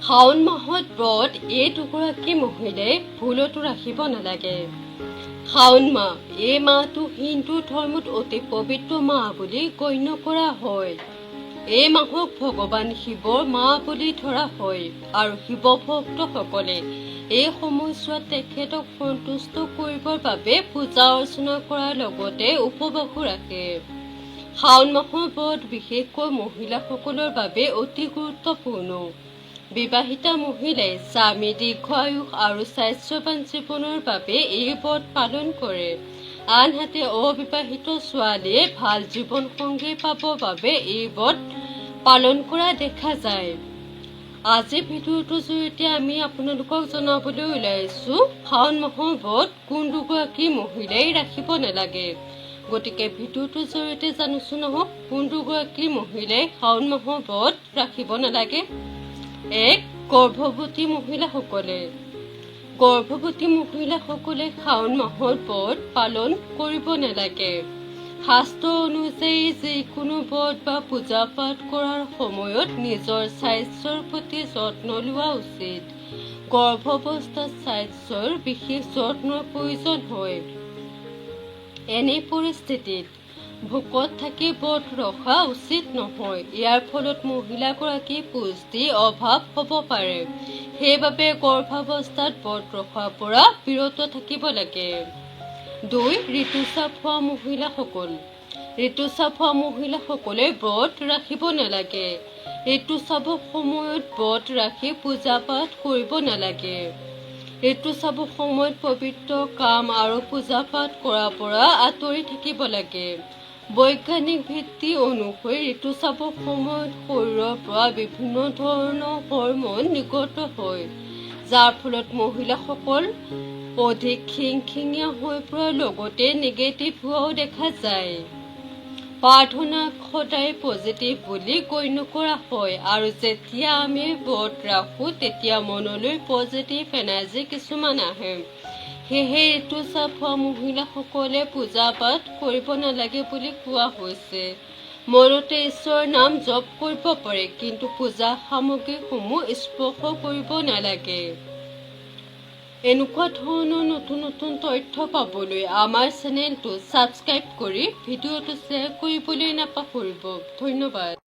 শাওণ মাহত ব্ৰত এই দুগৰাকী মহিলাই ভুলতো ৰাখিব নালাগে। শাওণ মাহ এই মাহটো হিন্দু ধৰ্মত অতি পবিত্ৰ মাহ বুলি গণ্য কৰা হয়। এই মাহক ভগৱান শিৱৰ মাহ বুলি ধৰা হয় আৰু শিৱ ভক্তসকলে এই সময়ছোৱাত তেখেতক সন্তুষ্ট কৰিবৰ বাবে পূজা অৰ্চনা কৰাৰ লগতে উপবাসো ৰাখে। শাওণ মাহৰ ব্ৰত বিশেষকৈ মহিলাসকলৰ বাবে অতি গুৰুত্বপূৰ্ণ। বিবাহিতা মহিলাই স্বামী দীৰ্ঘায়ুস আৰু স্বাস্থ্যৱান জীৱনৰ বাবে এই ব্ৰত পালন কৰে। আনহাতে অবিবাহিত ছোৱালীয়ে ভাল জীৱনসংগী পাবৰ বাবে এই ব্ৰত পালন কৰা দেখা যায়। আজি ভিডিঅ'টোৰ জৰিয়তে আমি আপোনালোকক জনাবলৈ ওলাইছো শাওণ মাহৰ ব্ৰত কোন দুগৰাকী মহিলাই ৰাখিব নালাগে। গতিকে ভিডিঅ'টোৰ জৰিয়তে জানোচোন আহক কোন দুগৰাকী মহিলাই শাওণ মাহৰ ব্ৰত ৰাখিব নালাগে। 1. গৰ্ভৱতী মহিলাসকলে। গৰ্ভৱতী মহিলাসকলে শাওণ মাহৰ ব্ৰত পালন কৰিব নালাগে। শাস্ত্ৰ অনুযায়ী যিকোনো ব্ৰত বা পূজা পাঠ কৰাৰ সময়ত নিজৰ স্বাস্থ্যৰ প্ৰতি যত্ন লোৱা উচিত। গৰ্ভাৱস্থাত স্বাস্থ্যৰ বিশেষ যত্নৰ প্ৰয়োজন হয়। এনে পৰিস্থিতিত ভোকত থাকি ব্ৰত ৰখা উচিত নহয়। ইয়াৰ ফলত মহিলাগৰাকীৰ পুষ্টিৰ অভাৱ হ'ব পাৰে। সেইবাবে গৰ্ভাৱস্থাত ব্ৰত ৰখাৰ পৰা বিৰত থাকিব লাগে। 2. ঋতুস্ৰাৱ হোৱা মহিলাসকল। ঋতুস্ৰাৱ হোৱা মহিলাসকলে ব্ৰত ৰাখিব নালাগে। ঋতুস্ৰাৱৰ সময়ত ব্ৰত ৰাখি পূজা পাঠ কৰিব নালাগে। ঋতুস্ৰাৱৰ সময়ত পবিত্ৰ কাম আৰু পূজা পাঠ কৰাৰ পৰা আঁতৰি থাকিব লাগে। বৈজ্ঞানিক ভিত্তি অনুসৰি ঋতুস্ৰাৱৰ সময়ত শৰীৰৰ পৰা বিভিন্ন ধৰণৰ হৰম'ন নিৰ্গত হয়, যাৰ ফলত মহিলাসকল অধিক খিংখিঙীয়া হৈ পৰাৰ লগতে নিগেটিভ হোৱাও দেখা যায়। প্ৰাৰ্থনাক সদায় পজিটিভ বুলি গণ্য কৰা হয় আৰু যেতিয়া আমি ব্ৰত ৰাখোঁ তেতিয়া মনলৈ পজিটিভ এনাৰ্জি কিছুমান আহে। সেয়েহে ঋতুস্ৰাৱ হোৱা মহিলাসকলে পূজা পাঠ কৰিব নালাগে বুলি কোৱা হৈছে। মনতে ঈশ্বৰৰ নাম জপ কৰিব পাৰে, কিন্তু পূজা সামগ্ৰীসমূহ স্পৰ্শ কৰিব নালাগে। এনেকুৱা ধৰণৰ নতুন নতুন তথ্য পাবলৈ আমাৰ চেনেলটো ছাবস্ক্ৰাইব কৰি ভিডিঅ'টো শ্বেয়াৰ কৰিবলৈ নাপাহৰিব। ধন্যবাদ।